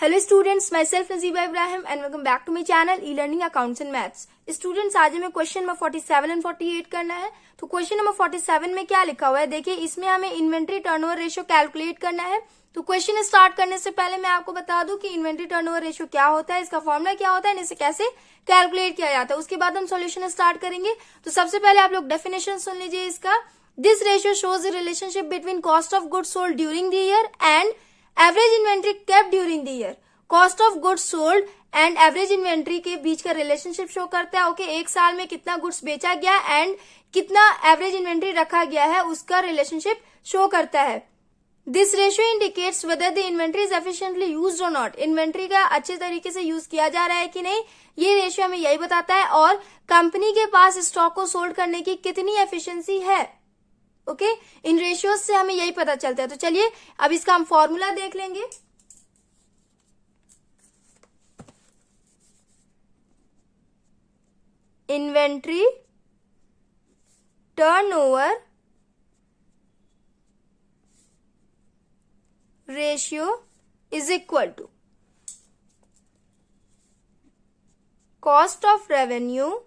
Hello students, myself Najiba Ibrahim and welcome back to my channel E learning accounts and maths. Students, आज हमें question number 47 and 48 करना है। तो question number 47 में क्या लिखा हुआ है, देखिए इसमें हमें इन्वेंट्री टर्नओवर रेशियो कैलकुलेट करना है। तो क्वेश्चन स्टार्ट करने से पहले मैं आपको बता दूं कि इन्वेंट्री टर्नओवर रेशियो क्या होता है, इसका फॉर्मूला क्या होता है, इसे कैसे कैलकुलेट किया जाता है। उसके बाद हम सॉल्यूशन स्टार्ट करेंगे। तो सबसे पहले आप लोग डेफिनेशन सुन लीजिए इसका। This ratio shows the relationship between cost of goods sold during the year and average inventory kept during the year. Cost of goods sold and average inventory के बीच का रिलेशनशिप शो करता है। ओके, एक साल में कितना गुड्स बेचा गया एंड कितना एवरेज इन्वेंट्री रखा गया है, उसका रिलेशनशिप शो करता है। This ratio indicates whether the inventory is efficiently used और नॉट। इन्वेंट्री का अच्छे तरीके से यूज किया जा रहा है कि नहीं, ये रेशियो हमें यही बताता है। और कंपनी के पास स्टॉक को सोल्ड करने की कितनी एफिशिएंसी है। ओके, इन रेशियोज से हमें यही पता चलता है। तो चलिए अब इसका हम फॉर्मूला देख लेंगे। Inventory turnover ratio is equal to cost of revenue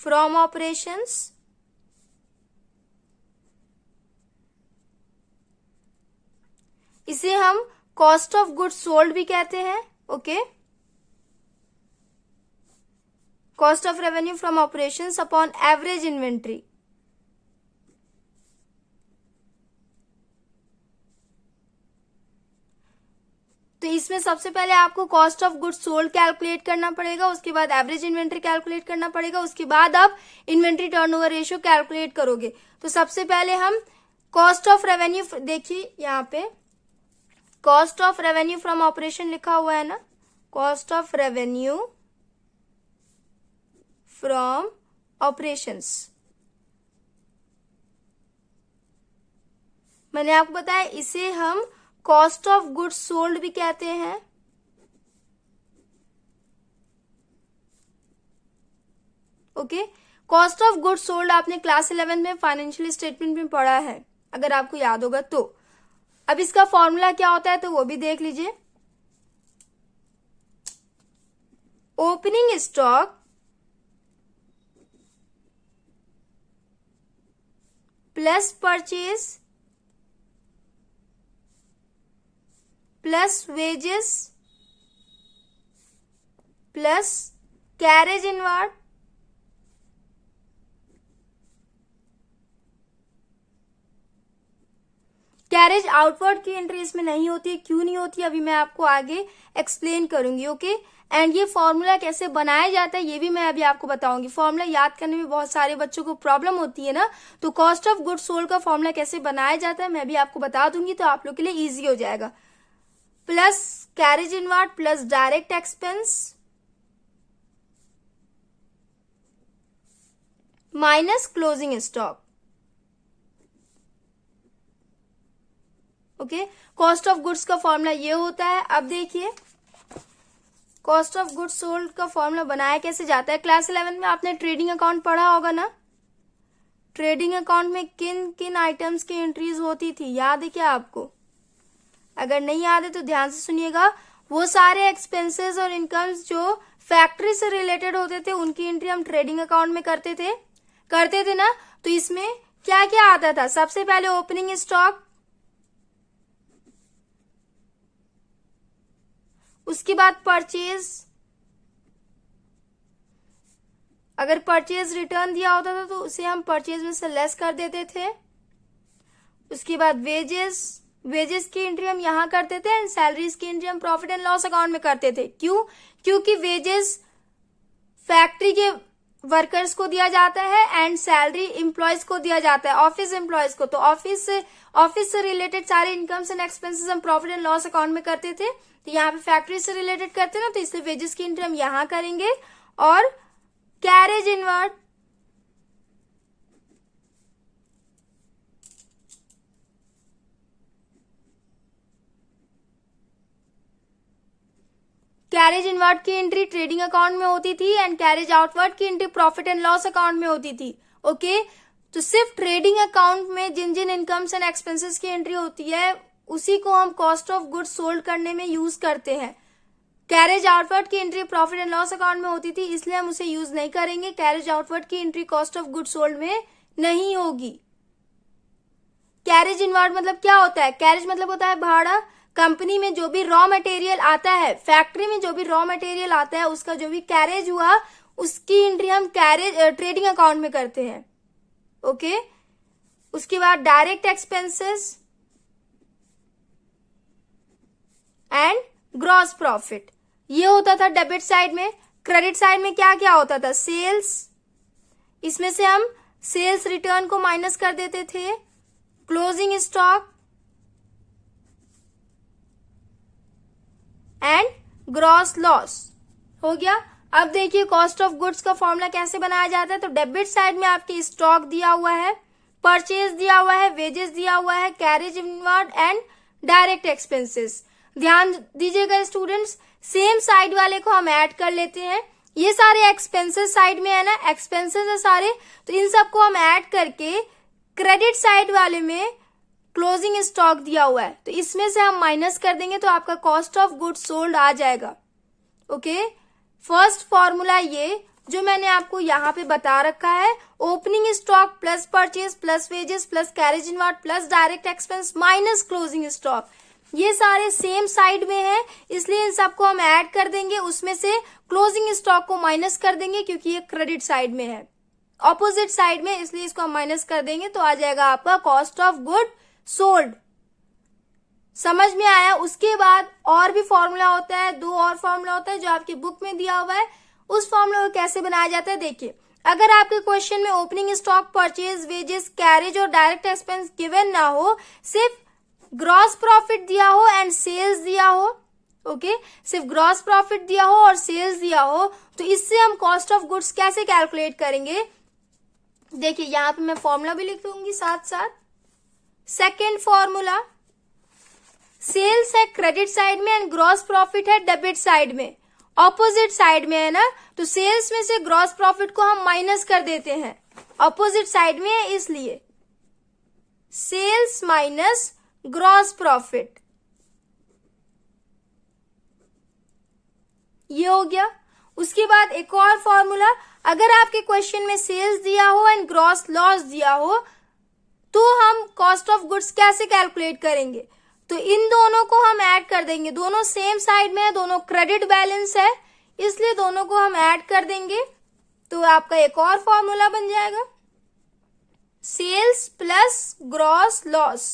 from operations इसे हम कॉस्ट ऑफ गुड्स सोल्ड भी कहते हैं। Okay, cost of revenue from operations upon average inventory. तो इसमें सबसे पहले आपको cost of goods sold calculate करना पड़ेगा, उसके बाद एवरेज इन्वेंट्री कैलकुलेट करना पड़ेगा, उसके बाद आप इन्वेंट्री टर्नओवर रेशियो कैलकुलेट करोगे। तो सबसे पहले हम कॉस्ट ऑफ रेवेन्यू, देखिए यहाँ पे cost of revenue from operation लिखा हुआ है ना, cost of revenue from operations. मैंने आपको बताया इसे हम कॉस्ट ऑफ गुड्स सोल्ड भी कहते हैं। Okay, cost of goods sold आपने क्लास 11 में फाइनेंशियल स्टेटमेंट में पढ़ा है, अगर आपको याद होगा तो। अब इसका फॉर्मूला क्या होता है तो वो भी देख लीजिए। Opening stock plus purchase plus wages plus carriage inward carriage outward की एंट्री इसमें नहीं होती है। क्यों नहीं होती, अभी मैं आपको आगे एक्सप्लेन करूंगी। ओके, एंड ये फॉर्मूला कैसे बनाया जाता है ये भी मैं अभी आपको बताऊंगी। फॉर्मूला याद करने में बहुत सारे बच्चों को प्रॉब्लम होती है ना, तो कॉस्ट ऑफ गुड्स सोल्ड का फॉर्मूला कैसे बनाया जाता है मैं भी आपको बता दूंगी, तो आप लोग के लिए इजी हो जाएगा। Plus carriage inward plus direct expense minus closing stock. Okay, cost of goods का फॉर्मूला ये होता है। अब देखिए कॉस्ट ऑफ गुड्स सोल्ड का फॉर्मूला बनाया कैसे जाता है। क्लास 11 में आपने ट्रेडिंग अकाउंट पढ़ा होगा ना। ट्रेडिंग अकाउंट में किन किन आइटम्स की एंट्रीज होती थी, याद है क्या आपको? अगर नहीं याद है तो ध्यान से सुनिएगा। वो सारे एक्सपेंसेस और इनकम्स जो फैक्ट्री से रिलेटेड होते थे उनकी एंट्री हम ट्रेडिंग अकाउंट में करते थे ना। तो इसमें क्या क्या आता था, सबसे पहले ओपनिंग स्टॉक, उसके बाद परचेज, अगर परचेज रिटर्न दिया होता था तो उसे हम परचेज में से लेस कर देते थे। उसके बाद वेजेस की एंट्री हम यहां करते थे एंड सैलरीज की एंट्री हम प्रॉफिट एंड लॉस अकाउंट में करते थे। क्यों? क्योंकि वेजेस फैक्ट्री के वर्कर्स को दिया जाता है एंड सैलरी एम्प्लॉयज को दिया जाता है, ऑफिस एम्प्लॉयज को। तो ऑफिस से रिलेटेड सारे इनकम्स एंड एक्सपेंसेस हम प्रॉफिट एंड लॉस अकाउंट में करते थे। तो यहाँ पे फैक्ट्री से रिलेटेड करते हैं ना, तो इसलिए वेजेस की एंट्री हम यहां करेंगे। और कैरेज इनवर्ड, कैरेज इनवर्ड की एंट्री ट्रेडिंग अकाउंट में होती थी एंड कैरेज आउटवर्ड की entry profit and loss account में होती थी। ओके, तो सिर्फ ट्रेडिंग अकाउंट में जिन जिन इनकम्स एंड एक्सपेंसेस की एंट्री होती है उसी को हम कॉस्ट ऑफ गुड्स सोल्ड करने में यूज करते हैं। कैरेज आउटवर्ड की entry profit and loss account में होती थी, इसलिए हम उसे यूज नहीं करेंगे। कैरेज आउटवर्ड की entry cost of goods sold में नहीं होगी। कैरेज इनवर्ड मतलब क्या होता है? कैरेज मतलब होता है भाड़ा। कंपनी में जो भी रॉ मटेरियल आता है, फैक्ट्री में जो भी रॉ मटेरियल आता है, उसका जो भी कैरेज हुआ उसकी एंट्री हम कैरेज ट्रेडिंग अकाउंट में करते हैं। ओके उसके बाद direct expenses and gross profit, ये होता था डेबिट साइड में। क्रेडिट साइड में क्या क्या होता था? सेल्स, इसमें से हम सेल्स रिटर्न को माइनस कर देते थे। Closing stock and gross loss हो गया। अब देखिए कॉस्ट ऑफ गुड्स का फॉर्मूला कैसे बनाया जाता है। तो डेबिट साइड में आपके स्टॉक दिया हुआ है, परचेज दिया हुआ है, वेजेस दिया हुआ है, carriage inward and direct expenses. ध्यान दीजिएगा स्टूडेंट्स, सेम साइड वाले को हम ऐड कर लेते हैं। ये सारे एक्सपेंसेस साइड में है ना, एक्सपेंसेस है सारे, तो इन सबको हम ऐड करके क्रेडिट साइड वाले में क्लोजिंग स्टॉक दिया हुआ है तो इसमें से हम माइनस कर देंगे तो आपका कॉस्ट ऑफ गुड्स सोल्ड आ जाएगा। ओके फर्स्ट फॉर्मूला ये जो मैंने आपको यहाँ पे बता रखा है, opening stock plus purchase plus wages plus carriage inward plus direct expense minus closing stock, ये सारे सेम साइड में है इसलिए इन सबको हम ऐड कर देंगे, उसमें से क्लोजिंग स्टॉक को माइनस कर देंगे क्योंकि ये क्रेडिट साइड में है, ऑपोजिट साइड में, इसलिए इसको हम माइनस कर देंगे तो आ जाएगा आपका कॉस्ट ऑफ गुड सोल्ड। समझ में आया? उसके बाद और भी फॉर्मूला होता है, दो और फॉर्मूला होता है जो आपकी बुक में दिया हुआ है। उस फॉर्मूला को कैसे बनाया जाता है देखिए, अगर आपके क्वेश्चन में opening stock, purchase, wages, carriage और डायरेक्ट एक्सपेंस गिवन ना हो, सिर्फ ग्रॉस प्रॉफिट दिया हो एंड सेल्स दिया हो, ओके सिर्फ ग्रॉस प्रॉफिट दिया हो और सेल्स दिया हो, तो इससे हम कॉस्ट ऑफ गुड्स कैसे कैलकुलेट करेंगे देखिए, यहां पे मैं फॉर्मूला भी लिख दूंगी साथ साथ। सेकेंड फॉर्मूला, सेल्स है क्रेडिट साइड में एंड ग्रॉस प्रॉफिट है डेबिट साइड में, ऑपोजिट साइड में है ना, तो सेल्स में से ग्रॉस प्रॉफिट को हम माइनस कर देते हैं, ऑपोजिट साइड में है इसलिए सेल्स माइनस ग्रॉस प्रॉफिट, ये हो गया। उसके बाद एक और फॉर्मूला, अगर आपके क्वेश्चन में सेल्स दिया हो एंड ग्रॉस लॉस दिया हो तो हम कॉस्ट ऑफ गुड्स कैसे कैलकुलेट करेंगे, तो इन दोनों को हम ऐड कर देंगे, दोनों सेम साइड में है, दोनों क्रेडिट बैलेंस है इसलिए दोनों को हम ऐड कर देंगे तो आपका एक और फॉर्मूला बन जाएगा सेल्स प्लस ग्रॉस लॉस,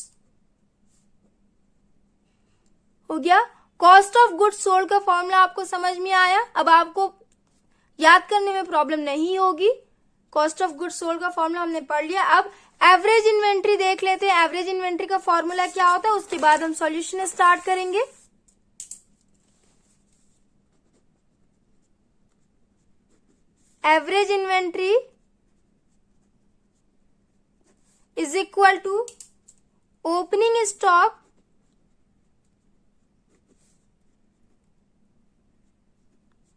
हो गया। कॉस्ट ऑफ गुड्स सोल्ड का फॉर्मूला आपको समझ में आया, अब आपको याद करने में प्रॉब्लम नहीं होगी। कॉस्ट ऑफ गुड्स सोल्ड का फॉर्मूला हमने पढ़ लिया। अब एवरेज इन्वेंट्री देख लेते हैं, एवरेज इन्वेंट्री का फॉर्मूला क्या होता है, उसके बाद हम सॉल्यूशन स्टार्ट करेंगे। Average inventory is equal to opening stock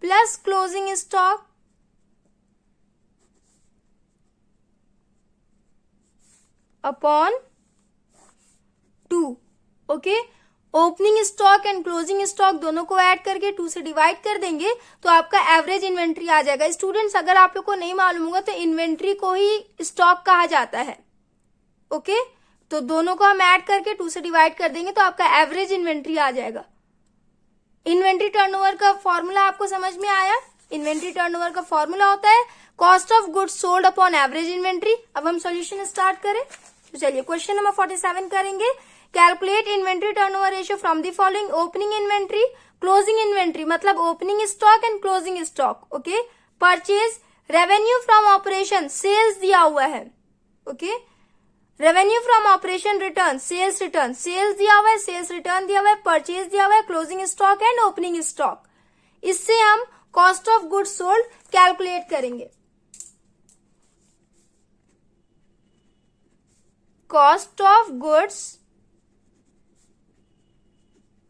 plus closing stock upon 2। Okay opening stock and closing stock दोनों को ऐड करके 2 से डिवाइड कर देंगे तो आपका एवरेज इन्वेंट्री आ जाएगा। स्टूडेंट्स अगर आप लोग को नहीं मालूम होगा तो इन्वेंट्री को ही स्टॉक कहा जाता है। ओके तो दोनों को हम ऐड करके 2 से डिवाइड कर देंगे तो आपका एवरेज इन्वेंट्री आ जाएगा। इन्वेंट्री टर्नओवर का फॉर्मूला आपको समझ में आया? इन्वेंट्री टर्नओवर का फॉर्मूला होता है cost of goods sold upon average inventory. अब हम सॉल्यूशन स्टार्ट करें तो चलिए क्वेश्चन नंबर 47 करेंगे। Calculate inventory turnover ratio from the following, opening inventory, closing inventory मतलब opening stock and closing stock, okay purchase, revenue from operation, sales दिया हुआ है, okay revenue from operation return, sales return, sales दिया हुआ है, sales return दिया हुआ है, परचेज दिया हुआ है, closing stock and opening stock. इससे हम cost of goods sold calculate करेंगे। Cost of goods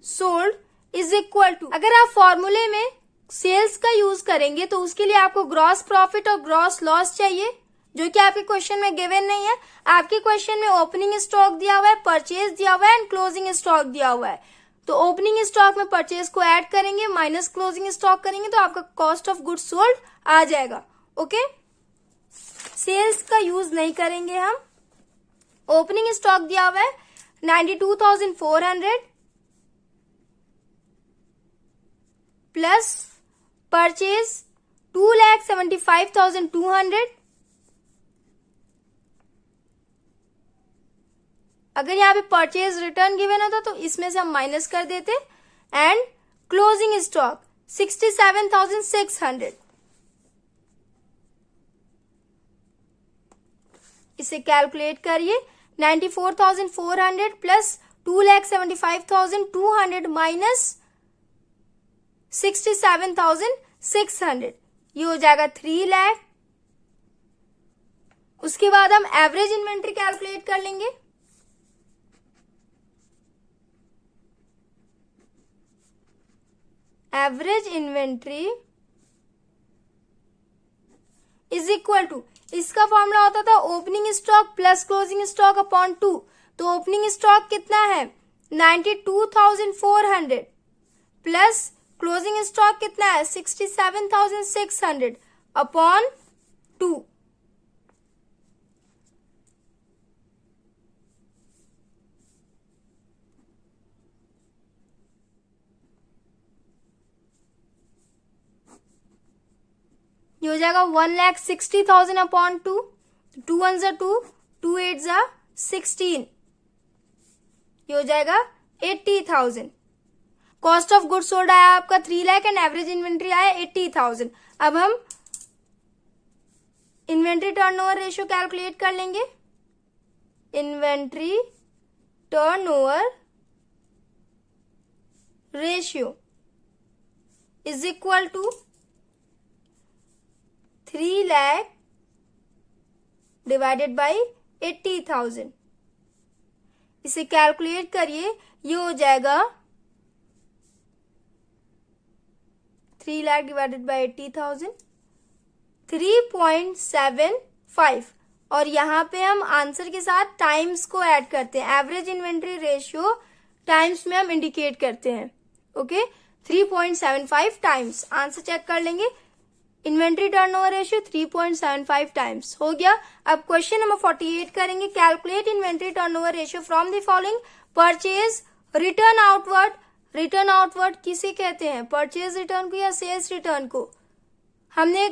sold is equal to, अगर आप फॉर्मूले में सेल्स का यूज करेंगे तो उसके लिए आपको ग्रॉस प्रॉफिट और ग्रॉस लॉस चाहिए। जो कि आपके क्वेश्चन में गिवन नहीं है। आपके क्वेश्चन में ओपनिंग स्टॉक दिया हुआ है, परचेज दिया हुआ है एंड क्लोजिंग स्टॉक दिया हुआ है। तो ओपनिंग स्टॉक में परचेज को ऐड करेंगे माइनस क्लोजिंग स्टॉक करेंगे तो आपका कॉस्ट ऑफ गुड्स सोल्ड आ जाएगा। ओके, सेल्स का यूज नहीं करेंगे हम। ओपनिंग स्टॉक दिया हुआ है 92,400 प्लस परचेज 2,75,200। अगर यहाँ पे परचेज रिटर्न गिवन होता तो इसमें से हम माइनस कर देते। And closing stock 67,600। इसे कैलकुलेट करिए। 94,400 प्लस 2,75,200 माइनस 67,600, ये हो जाएगा 3 लाख। उसके बाद हम एवरेज इन्वेंट्री कैलकुलेट कर लेंगे। Average inventory is equal to, इसका फॉर्मूला होता था opening stock plus closing stock upon 2। तो ओपनिंग स्टॉक कितना है 92,400 प्लस क्लोजिंग स्टॉक कितना है 67,600 अपॉन 2। ये हो जाएगा 1,60,000 अपॉन 2। 2 1 जा 2, 2 8 जा 16, ये हो जाएगा 80,000। कॉस्ट ऑफ गुड्स सोल्ड आया आपका 3 लाख एंड एवरेज इन्वेंट्री आया 80,000। अब हम इन्वेंट्री टर्नओवर रेशियो कैलकुलेट कर लेंगे। Inventory turnover ratio is equal to 3 lakh divided by 80,000। इसे कैलकुलेट करिए, ये हो जाएगा 3 लाख डिवाइडेड बाई 80,000 3.75। और यहाँ पे हम आंसर के साथ टाइम्स को ऐड करते हैं। एवरेज इन्वेंट्री रेशियो टाइम्स में हम इंडिकेट करते हैं। Okay, 3.75 times. आंसर चेक कर लेंगे। इन्वेंट्री टर्नओवर रेशियो 3.75 टाइम्स हो गया। अब क्वेश्चन नंबर 48 करेंगे। Calculate inventory turnover ratio from the following. Purchase return outward. Return outward किसे कहते हैं, परचेज रिटर्न को या सेल्स रिटर्न को। हमने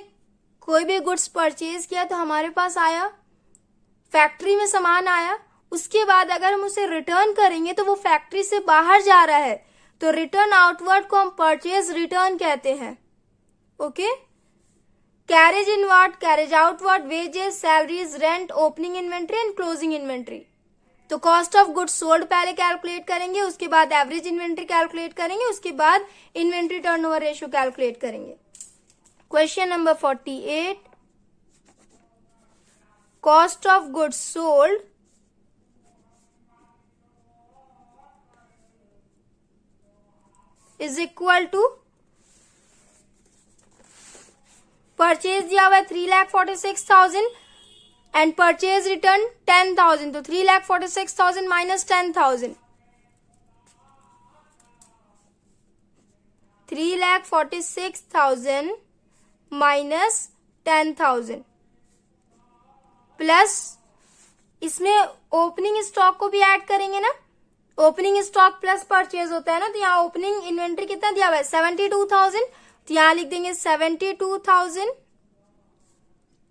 कोई भी गुड्स परचेज किया तो हमारे पास आया, फैक्ट्री में सामान आया, उसके बाद अगर हम उसे रिटर्न करेंगे तो वो फैक्ट्री से बाहर जा रहा है, तो रिटर्न आउटवर्ड को हम परचेज रिटर्न कहते हैं। Okay, carriage inward, carriage outward, wages, salaries, rent, opening inventory and closing inventory. तो कॉस्ट ऑफ गुड्स सोल्ड पहले कैलकुलेट करेंगे, उसके बाद एवरेज इन्वेंट्री कैलकुलेट करेंगे, उसके बाद इन्वेंट्री टर्नओवर रेशियो कैलकुलेट करेंगे। Question number 48, cost of goods sold is equal to, purchase दिया हुआ है 3,46,000 एंड परचेज रिटर्न 10,000। तो 3,46,000 माइनस 10,000, 3,46,000 माइनस 10,000 प्लस इसमें ओपनिंग स्टॉक को भी ऐड करेंगे ना। ओपनिंग स्टॉक प्लस परचेज होता है ना, तो यहाँ ओपनिंग इन्वेंट्री कितना दिया हुआ है 72,000, तो यहां लिख देंगे 72,000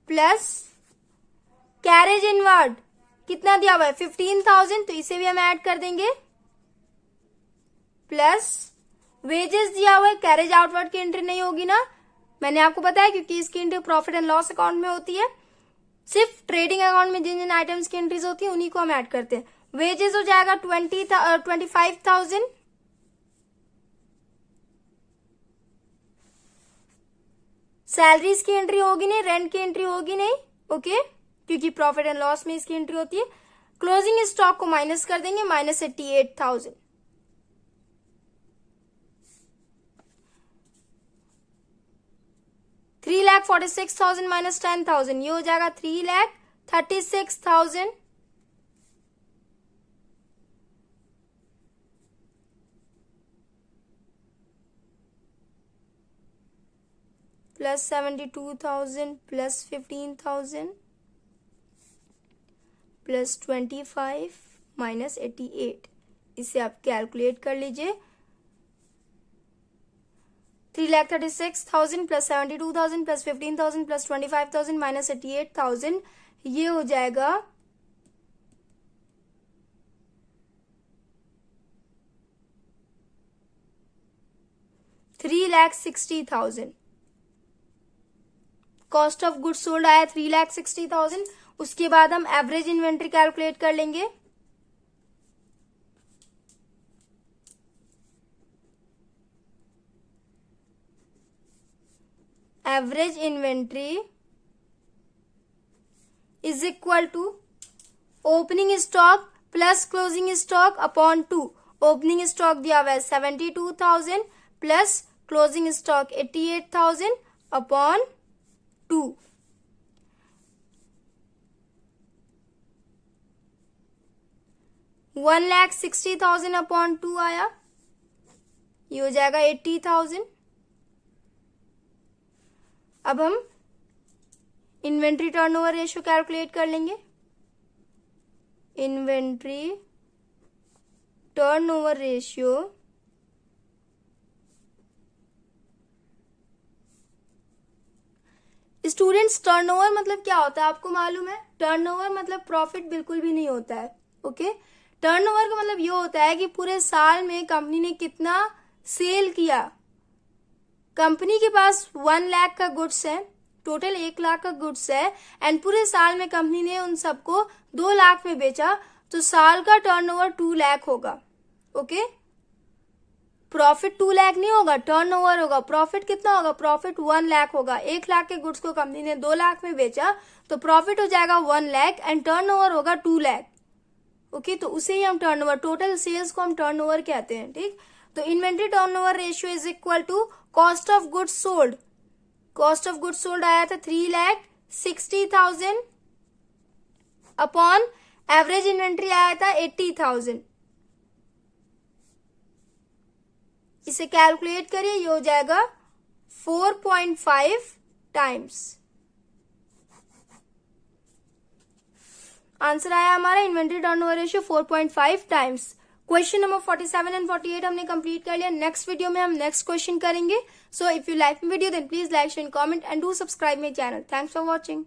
प्लस कैरेज इनवर्ड कितना दिया हुआ है 15,000, तो इसे भी हम ऐड कर देंगे, प्लस वेजेस दिया हुआ है। कैरेज आउटवर्ड की एंट्री नहीं होगी ना, मैंने आपको बताया, क्योंकि इसकी entry profit and loss account में होती है। सिर्फ ट्रेडिंग अकाउंट में जिन जिन आइटम्स की एंट्रीज होती है उन्हीं को हम ऐड करते हैं। वेजेस हो जाएगा 25,000, सैलरीज की एंट्री होगी नहीं, रेंट की एंट्री होगी नहीं, ओके, क्योंकि प्रॉफिट एंड लॉस में इसकी एंट्री होती है। क्लोजिंग स्टॉक को माइनस कर देंगे, माइनस 88,000। 3,46,000 माइनस 10,000, ये हो जाएगा 3,36,000 प्लस 72,000 प्लस 15,000 प्लस 25 माइनस 88। इसे आप कैलकुलेट कर लीजिए। 3,36,000 प्लस 72,000 प्लस 15,000 प्लस 25,000 माइनस 88,000, ये हो जाएगा 3,60,000। कॉस्ट ऑफ गुड्स सोल्ड आया 3,60,000। उसके बाद हम एवरेज इन्वेंट्री कैलकुलेट कर लेंगे। Average inventory is equal to opening stock plus closing stock upon 2। Opening stock दिया हुआ है 72,000 plus closing stock 88,000 upon 2। $1,60,000 upon 2 आया, ये हो जाएगा 80,000। अब हम इन्वेंट्री टर्नओवर रेशियो कैलकुलेट कर लेंगे। Inventory turnover ratio students, turnover मतलब क्या होता है आपको मालूम है? टर्नओवर मतलब प्रॉफिट बिल्कुल भी नहीं होता है। ओके, टर्नओवर का मतलब ये होता है कि पूरे साल में कंपनी ने कितना सेल किया। कंपनी के पास 1 लाख का गुड्स है, टोटल 1 लाख का गुड्स है, एंड पूरे साल में कंपनी ने उन सबको 2 लाख में बेचा, तो साल का टर्नओवर 2 लाख होगा। ओके, प्रॉफिट 2 लाख नहीं होगा, टर्नओवर होगा। प्रॉफिट कितना होगा? प्रॉफिट 1 लाख होगा। 1 लाख के गुड्स को कंपनी ने 2 लाख में बेचा, तो प्रॉफिट हो जाएगा 1 लाख एंड टर्नओवर होगा 2 लाख। ओके, तो उसे ही हम टर्नओवर, टोटल सेल्स को हम टर्नओवर कहते हैं। ठीक, तो inventory turnover ratio is equal to cost of goods sold. Cost of goods sold आया था 3,60,000 अपॉन एवरेज इन्वेंट्री आया था 80,000। इसे कैलकुलेट करिए, ये हो जाएगा 4.5 टाइम्स। आंसर आया हमारा inventory turnover ratio 4.5 times. Question number 47 and 48 हमने कंप्लीट कर लिया। नेक्स्ट वीडियो में हम नेक्स्ट क्वेश्चन करेंगे। So if you like video then please like share comment and do subscribe my channel. Thanks for watching.